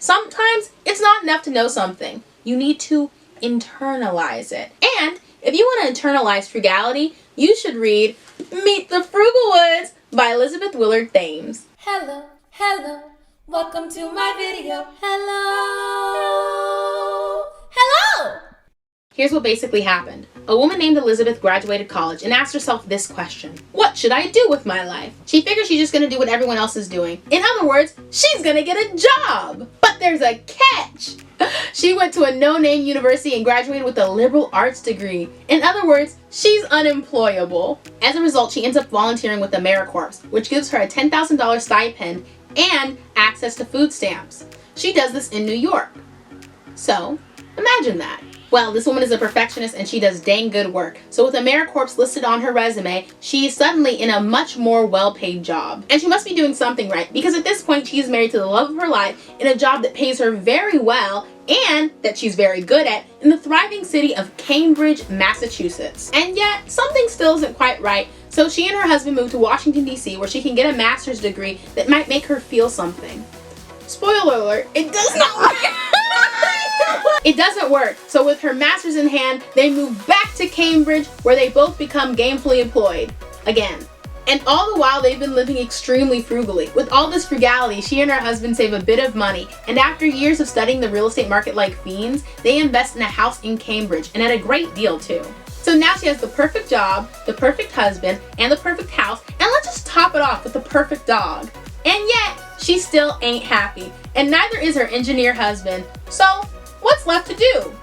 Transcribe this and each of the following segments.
Sometimes it's not enough to know something. You need to internalize it. And if you want to internalize frugality, you should read Meet the Frugalwoods by Elizabeth Willard Thames. Hello, hello, welcome to my video. Hello, hello! Here's what basically happened. A woman named Elizabeth graduated college and asked herself this question: what should I do with my life? She figures she's just gonna do what everyone else is doing. In other words, she's gonna get a job. But there's a catch. She went to a no-name university and graduated with a liberal arts degree. In other words, she's unemployable. As a result, she ends up volunteering with the AmeriCorps, which gives her a $10,000 stipend and access to food stamps. She does this in New York. So, imagine that. Well, this woman is a perfectionist and she does dang good work. So with AmeriCorps listed on her resume, she is suddenly in a much more well-paid job. And she must be doing something right, because at this point she is married to the love of her life in a job that pays her very well and that she's very good at in the thriving city of Cambridge, Massachusetts. And yet, something still isn't quite right, so she and her husband moved to Washington, D.C., where she can get a master's degree that might make her feel something. Spoiler alert, it does not work. It doesn't work. So with her master's in hand, they move back to Cambridge, where they both become gainfully employed again. And all the while, they've been living extremely frugally. With all this frugality, she and her husband save a bit of money, and after years of studying the real estate market like fiends, they invest in a house in Cambridge, and at a great deal too. So now she has the perfect job, the perfect husband, and the perfect house, and let's just top it off with the perfect dog. And yet, she still ain't happy, and neither is her engineer husband. So, what's left to do?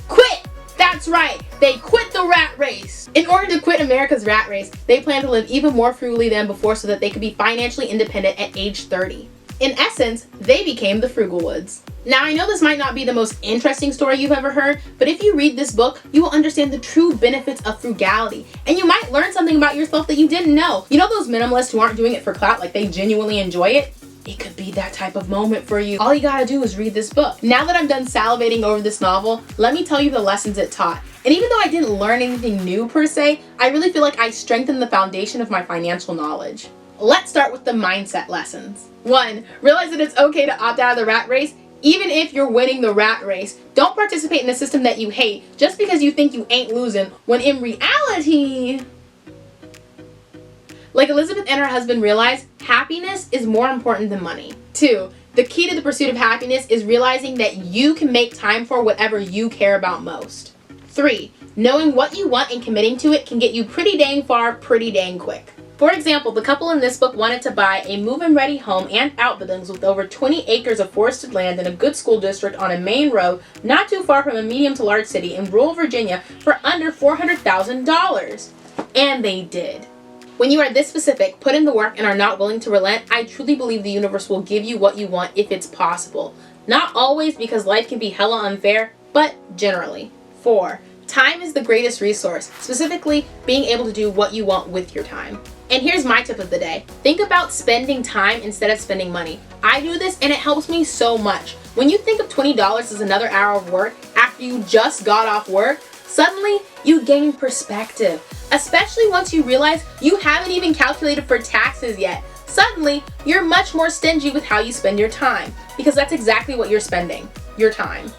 Quit! That's right, they quit the rat race. In order to quit America's rat race, they plan to live even more frugally than before so that they could be financially independent at age 30. In essence, they became the Frugalwoods. Now, I know this might not be the most interesting story you've ever heard, but if you read this book, you will understand the true benefits of frugality, and you might learn something about yourself that you didn't know. You know those minimalists who aren't doing it for clout, like they genuinely enjoy it? It could be that type of moment for you. All you gotta do is read this book. Now that I'm done salivating over this novel, let me tell you the lessons it taught. And even though I didn't learn anything new per se, I really feel like I strengthened the foundation of my financial knowledge. Let's start with the mindset lessons. 1. Realize that it's okay to opt out of the rat race, even if you're winning the rat race. Don't participate in a system that you hate just because you think you ain't losing, when in reality, like Elizabeth and her husband realized, happiness is more important than money. 2. The key to the pursuit of happiness is realizing that you can make time for whatever you care about most. 3. Knowing what you want and committing to it can get you pretty dang far, pretty dang quick. For example, the couple in this book wanted to buy a move-in ready home and outbuildings with over 20 acres of forested land in a good school district on a main road not too far from a medium to large city in rural Virginia for under $400,000. And they did. When you are this specific, put in the work, and are not willing to relent, I truly believe the universe will give you what you want if it's possible. Not always, because life can be hella unfair, but generally. 4. Time is the greatest resource, specifically being able to do what you want with your time. And here's my tip of the day. Think about spending time instead of spending money. I do this and it helps me so much. When you think of $20 as another hour of work after you just got off work, suddenly you gain perspective. Especially once you realize you haven't even calculated for taxes yet. Suddenly, you're much more stingy with how you spend your time, because that's exactly what you're spending, your time.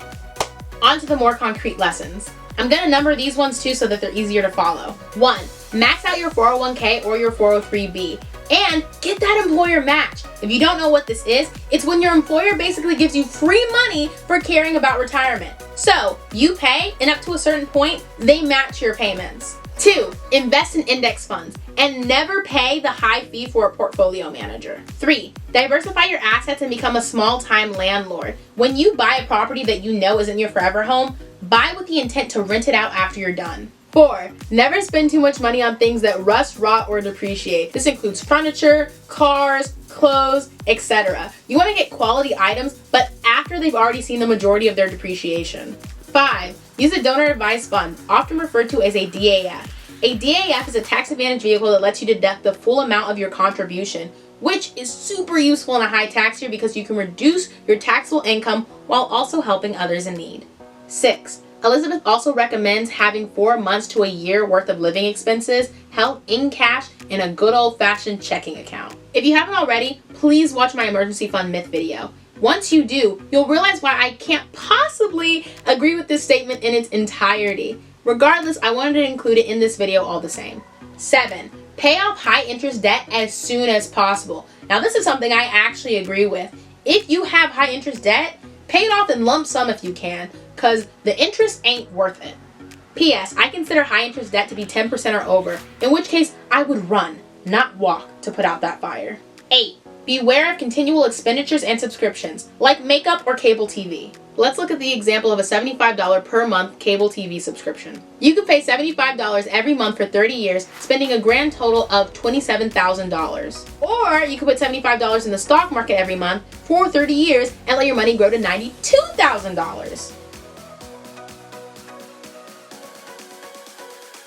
On to the more concrete lessons. I'm gonna number these ones too so that they're easier to follow. 1. Max out your 401k or your 403b. And get that employer match. If you don't know what this is, it's when your employer basically gives you free money for caring about retirement. So, you pay, and up to a certain point, they match your payments. 2. Invest in index funds and never pay the high fee for a portfolio manager. 3. Diversify your assets and become a small-time landlord. When you buy a property that you know isn't your forever home, buy with the intent to rent it out after you're done. 4. Never spend too much money on things that rust, rot, or depreciate. This includes furniture, cars, clothes, etc. You want to get quality items, but after they've already seen the majority of their depreciation. 5. Use a donor advised fund, often referred to as a DAF. A DAF is a tax advantage vehicle that lets you deduct the full amount of your contribution, which is super useful in a high tax year because you can reduce your taxable income while also helping others in need. 6. Elizabeth also recommends having 4 months to a year worth of living expenses held in cash in a good old-fashioned checking account. If you haven't already, please watch my emergency fund myth video. Once you do, you'll realize why I can't possibly agree with this statement in its entirety. Regardless, I wanted to include it in this video all the same. 7. Pay off high interest debt as soon as possible. Now this is something I actually agree with. If you have high interest debt, pay it off in lump sum if you can, because the interest ain't worth it. P.S. I consider high interest debt to be 10% or over, in which case I would run, not walk, to put out that fire. 8. Beware of continual expenditures and subscriptions, like makeup or cable TV. Let's look at the example of a $75 per month cable TV subscription. You could pay $75 every month for 30 years, spending a grand total of $27,000. Or you could put $75 in the stock market every month for 30 years and let your money grow to $92,000.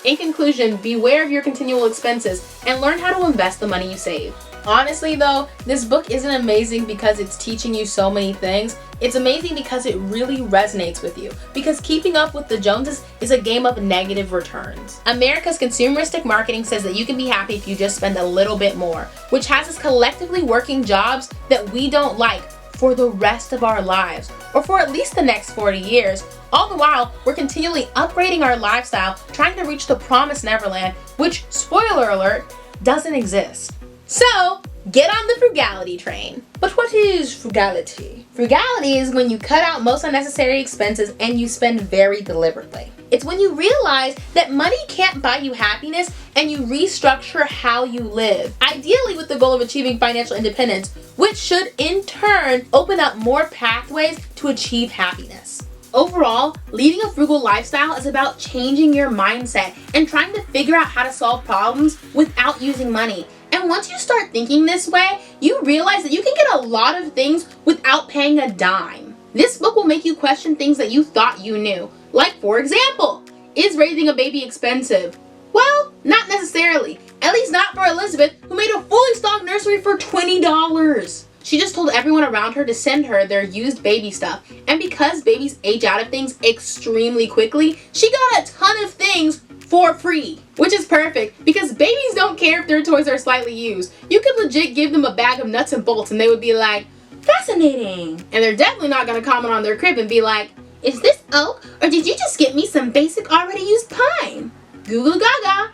In conclusion, beware of your continual expenses and learn how to invest the money you save. Honestly though, this book isn't amazing because it's teaching you so many things. It's amazing because it really resonates with you. Because keeping up with the Joneses is a game of negative returns. America's consumeristic marketing says that you can be happy if you just spend a little bit more, which has us collectively working jobs that we don't like for the rest of our lives, or for at least the next 40 years. All the while, we're continually upgrading our lifestyle, trying to reach the promised Neverland, which, spoiler alert, doesn't exist. So, get on the frugality train. But what is frugality? Frugality is when you cut out most unnecessary expenses and you spend very deliberately. It's when you realize that money can't buy you happiness and you restructure how you live. Ideally with the goal of achieving financial independence, which should in turn open up more pathways to achieve happiness. Overall, leading a frugal lifestyle is about changing your mindset and trying to figure out how to solve problems without using money. And once you start thinking this way, you realize that you can get a lot of things without paying a dime. This book will make you question things that you thought you knew. Like, for example, is raising a baby expensive? Well, not necessarily. At least not for Elizabeth, who made a fully stocked nursery for $20. She just told everyone around her to send her their used baby stuff. And because babies age out of things extremely quickly, she got a ton of things for free. Which is perfect, because babies don't care if their toys are slightly used. You could legit give them a bag of nuts and bolts and they would be like, fascinating. And they're definitely not going to comment on their crib and be like, is this oak, or did you just get me some basic already used pine? Goo goo gaga.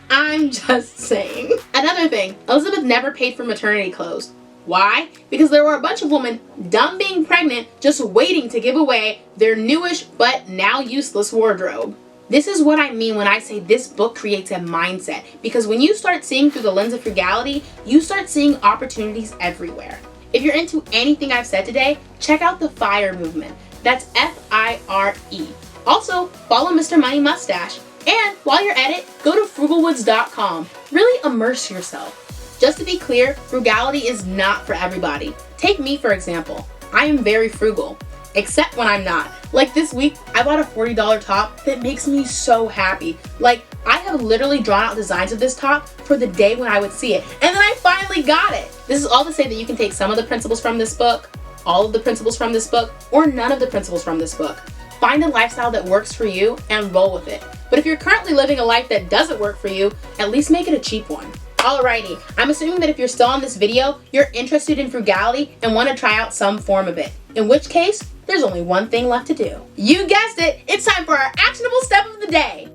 I'm just saying. Another thing, Elizabeth never paid for maternity clothes. Why? Because there were a bunch of women dumb being pregnant just waiting to give away their newish but now useless wardrobe. This is what I mean when I say this book creates a mindset, because when you start seeing through the lens of frugality, you start seeing opportunities everywhere. If you're into anything I've said today, check out the FIRE movement. That's F-I-R-E. Also, follow Mr. Money Mustache. And while you're at it, go to frugalwoods.com. Really immerse yourself. Just to be clear, frugality is not for everybody. Take me for example. I am very frugal. Except when I'm not. Like this week, I bought a $40 top that makes me so happy. Like, I have literally drawn out designs of this top for the day when I would see it. And then I finally got it. This is all to say that you can take some of the principles from this book, all of the principles from this book, or none of the principles from this book. Find a lifestyle that works for you and roll with it. But if you're currently living a life that doesn't work for you, at least make it a cheap one. Alrighty, I'm assuming that if you're still on this video, you're interested in frugality and want to try out some form of it. In which case, there's only one thing left to do. You guessed it, it's time for our actionable step of the day.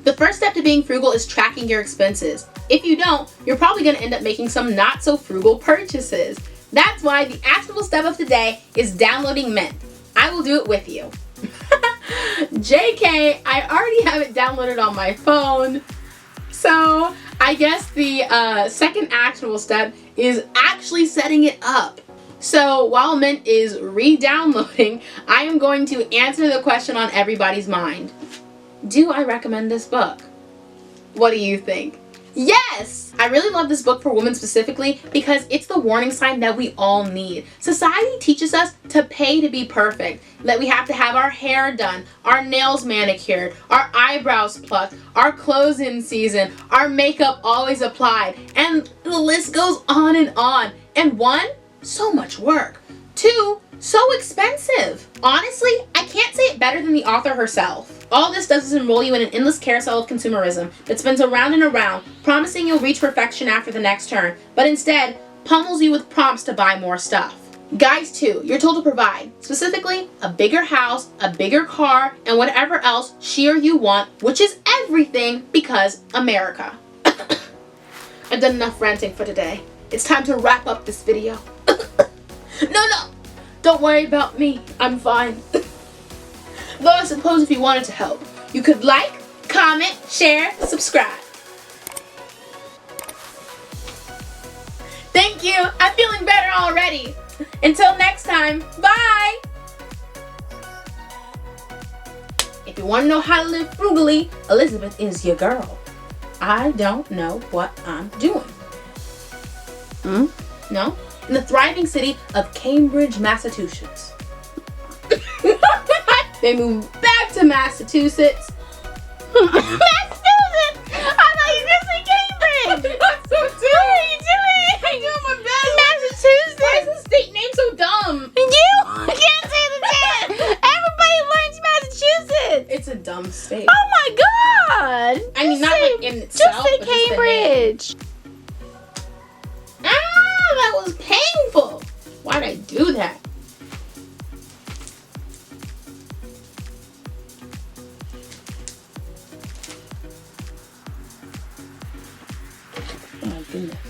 The first step to being frugal is tracking your expenses. If you don't, you're probably going to end up making some not so frugal purchases. That's why the actionable step of the day is downloading Mint. I will do it with you. JK, I already have it downloaded on my phone. So I guess the second actionable step is actually setting it up. So while Mint is re-downloading, I am going to answer the question on everybody's mind. Do I recommend this book? What do you think? Yes! I really love this book for women specifically because it's the warning sign that we all need. Society teaches us to pay to be perfect, that we have to have our hair done, our nails manicured, our eyebrows plucked, our clothes in season, our makeup always applied, and the list goes on and on. And one, so much work. Two, so expensive. Honestly, I can't say it better than the author herself. All this does is enroll you in an endless carousel of consumerism that spins around and around, promising you'll reach perfection after the next turn, but instead pummels you with prompts to buy more stuff. Guys 2, you're told to provide, specifically, a bigger house, a bigger car, and whatever else she or you want, which is everything because America. I've done enough ranting for today. It's time to wrap up this video. No, don't worry about me. I'm fine. Though I suppose if you wanted to help, you could like, comment, share, subscribe. Thank you. I'm feeling better already. Until next time, bye! If you want to know how to live frugally, Elizabeth is your girl. I don't know what I'm doing. No? In the thriving city of Cambridge, Massachusetts. They moved back to Massachusetts. Massachusetts! I thought you just said Cambridge! What are you doing? I'm doing my best. Massachusetts! Why is the state name so dumb? You can't say the name! Everybody learns Massachusetts! It's a dumb state. Oh my god! I mean, not like in itself, Just say but just the name. Cambridge. That was painful. Why'd I do that? Oh my goodness.